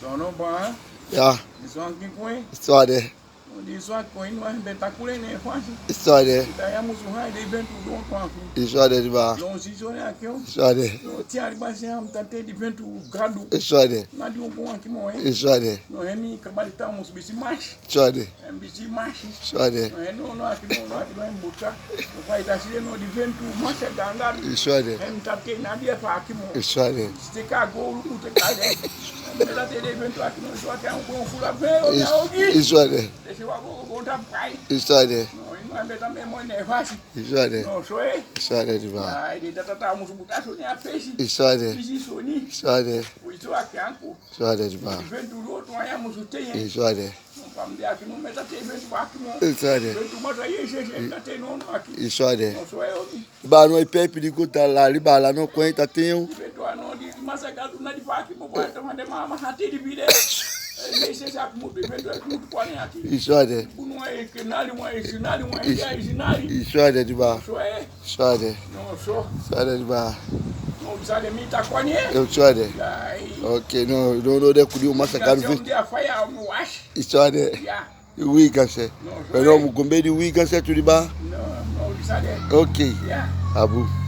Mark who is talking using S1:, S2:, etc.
S1: Sono bom,
S2: Yeah,
S1: isso aqui põe,
S2: história de.
S1: isso aqui põe, não é espetacular, né? Fácil.
S2: História de.
S1: Daí a música vai, daí vem tudo um pouco.
S2: História de bar.
S1: Não se sonha aqui, ó.
S2: História de.
S1: Não tinha ali, mas já tá tendo vento gado.
S2: História de.
S1: Não de bom aqui, mãe.
S2: História de.
S1: Não é nem acabar de estar uns bichos mais.
S2: História de.
S1: É bicho mais.
S2: História de.
S1: Não é não aqui, não é botar. Não vai dar se não de vento mais é gangado.
S2: História de.
S1: É não tá tendo nada para aqui, mãe.
S2: História de.
S1: Se cagou, não tem cara. Ela tem evento aqui, não só tem um fura velho, alguém.
S2: História de.
S1: Deixa eu voltar para aí.
S2: História de.
S1: Não é mesmo memória, não é fácil.
S2: História de.
S1: Não sou eu.
S2: História de bar.
S1: Aí ele tá uns botar só nem a peixe.
S2: História de.
S1: Bicho soni.
S2: História de.
S1: O isso aqui anco.
S2: História de bar.
S1: Evento do outro aí a música tem.
S2: História de.
S1: Não para me aqui não meta tem evento aqui não.
S2: História de.
S1: Evento mas aí já tem não aqui.
S2: História de.
S1: Não sou eu.
S2: Bar no ipepe de kuta lá, liba lá no conta tem um.
S1: Evento não de massacado na de aqui, mo vai tomar de mama hati de vida. Nem sei se é muito evento é muito quase aqui.
S2: História de.
S1: Não é que nada, não é ensinado, não é ensinado.
S2: História de bar.
S1: Sou é.
S2: História de.
S1: Não sou.
S2: História de bar.
S1: Não precisa de mim, tá com a minha.
S2: Eu história.
S1: Aí.
S2: Ok, não de kudiu massacado.
S1: Um dia foi a meu acho.
S2: História.
S1: Já.
S2: Wika se. Pero mugombedi wika se tuliba.
S1: Não precisa de.
S2: Ok.
S1: Já.
S2: Abu.